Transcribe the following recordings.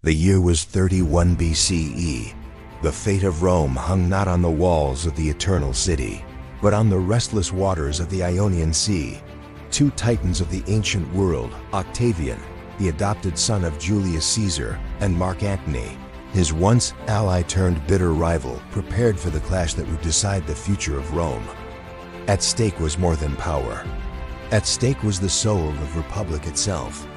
The year was 31 BCE. The fate of Rome hung not on the walls of the eternal city, but on the restless waters of the Ionian Sea. Two titans of the ancient world, Octavian, the adopted son of Julius Caesar, and Mark Antony, his once ally turned bitter rival, prepared for the clash that would decide the future of Rome. At stake was more than power. At stake was the soul of the Republic itself.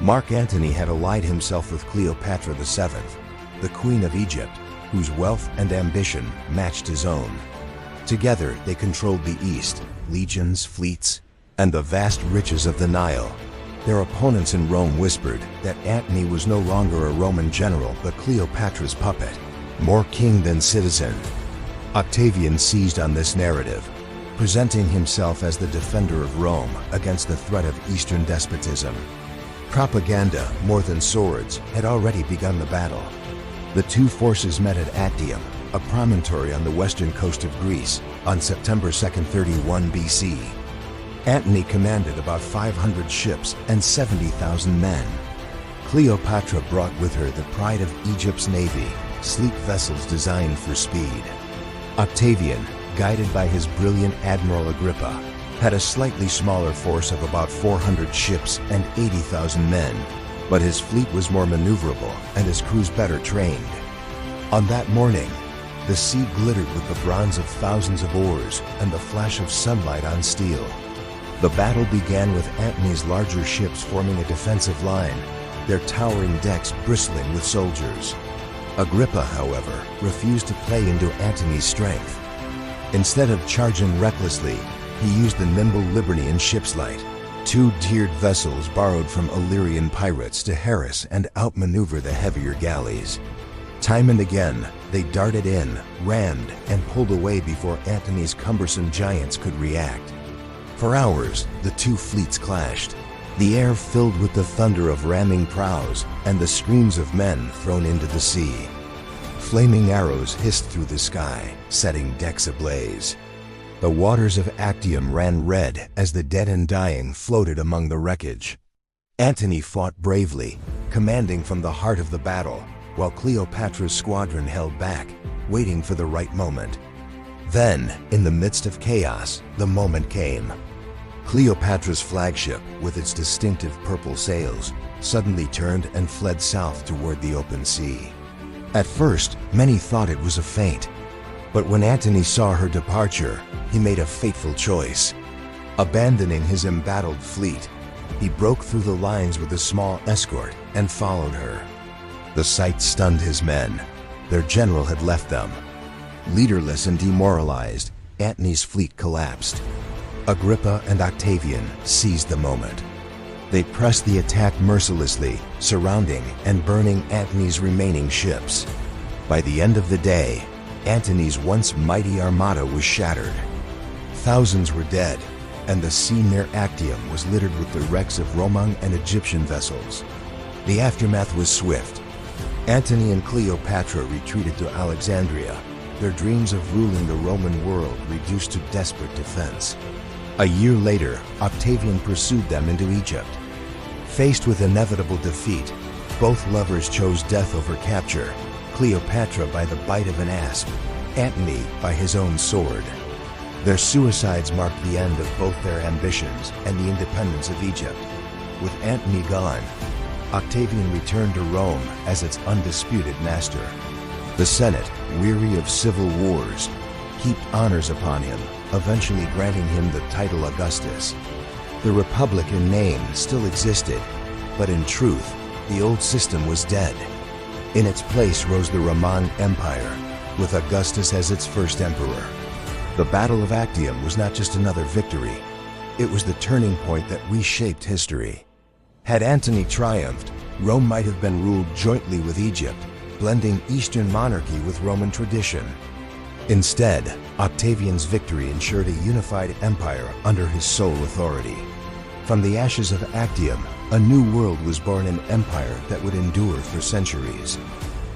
Mark Antony had allied himself with Cleopatra VII, the Queen of Egypt, whose wealth and ambition matched his own. Together they controlled the East, legions, fleets, and the vast riches of the Nile. Their opponents in Rome whispered that Antony was no longer a Roman general but Cleopatra's puppet, more king than citizen. Octavian seized on this narrative, presenting himself as the defender of Rome against the threat of Eastern despotism. Propaganda, more than swords, had already begun the battle. The two forces met at Actium, a promontory on the western coast of Greece, on September 2, 31 BC. Antony commanded about 500 ships and 70,000 men. Cleopatra brought with her the pride of Egypt's navy, sleek vessels designed for speed. Octavian, guided by his brilliant Admiral Agrippa, had a slightly smaller force of about 400 ships and 80,000 men, but his fleet was more maneuverable and his crews better trained. On that morning, the sea glittered with the bronze of thousands of oars and the flash of sunlight on steel. The battle began with Antony's larger ships forming a defensive line, their towering decks bristling with soldiers. Agrippa, however, refused to play into Antony's strength. Instead of charging recklessly, he used the nimble Liburnian ship's light, two tiered vessels borrowed from Illyrian pirates to harass and outmaneuver the heavier galleys. Time and again, they darted in, rammed, and pulled away before Antony's cumbersome giants could react. For hours, the two fleets clashed, the air filled with the thunder of ramming prows and the screams of men thrown into the sea. Flaming arrows hissed through the sky, setting decks ablaze. The waters of Actium ran red as the dead and dying floated among the wreckage. Antony fought bravely, commanding from the heart of the battle, while Cleopatra's squadron held back, waiting for the right moment. Then, in the midst of chaos, the moment came. Cleopatra's flagship, with its distinctive purple sails, suddenly turned and fled south toward the open sea. At first, many thought it was a feint. But when Antony saw her departure, he made a fateful choice. Abandoning his embattled fleet, he broke through the lines with a small escort and followed her. The sight stunned his men. Their general had left them. Leaderless and demoralized, Antony's fleet collapsed. Agrippa and Octavian seized the moment. They pressed the attack mercilessly, surrounding and burning Antony's remaining ships. By the end of the day, Antony's once mighty armada was shattered. Thousands were dead, and the sea near Actium was littered with the wrecks of Roman and Egyptian vessels. The aftermath was swift. Antony and Cleopatra retreated to Alexandria, their dreams of ruling the Roman world reduced to desperate defense. A year later, Octavian pursued them into Egypt. Faced with inevitable defeat, both lovers chose death over capture, Cleopatra by the bite of an asp, Antony by his own sword. Their suicides marked the end of both their ambitions and the independence of Egypt. With Antony gone, Octavian returned to Rome as its undisputed master. The Senate, weary of civil wars, heaped honors upon him, eventually granting him the title Augustus. The Republic in name still existed, but in truth, the old system was dead. In its place rose the Roman Empire, with Augustus as its first emperor. The Battle of Actium was not just another victory. It was the turning point that reshaped history. Had Antony triumphed, Rome might have been ruled jointly with Egypt, blending Eastern monarchy with Roman tradition. Instead, Octavian's victory ensured a unified empire under his sole authority. From the ashes of Actium, a new world was born, an empire that would endure for centuries.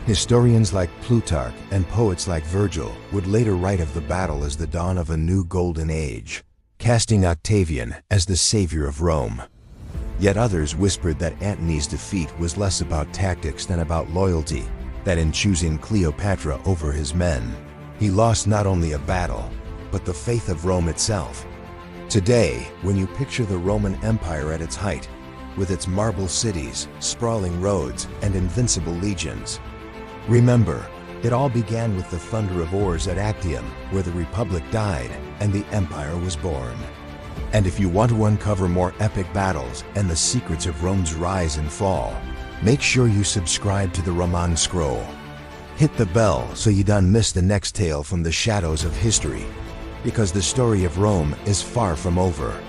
Historians like Plutarch and poets like Virgil would later write of the battle as the dawn of a new golden age, casting Octavian as the savior of Rome. Yet others whispered that Antony's defeat was less about tactics than about loyalty, that in choosing Cleopatra over his men, he lost not only a battle, but the faith of Rome itself. Today, when you picture the Roman Empire at its height, with its marble cities, sprawling roads, and invincible legions, remember, it all began with the thunder of oars at Actium, where the Republic died and the Empire was born. And if you want to uncover more epic battles and the secrets of Rome's rise and fall, make sure you subscribe to the Roman Scroll. Hit the bell so you don't miss the next tale from the shadows of history, because the story of Rome is far from over.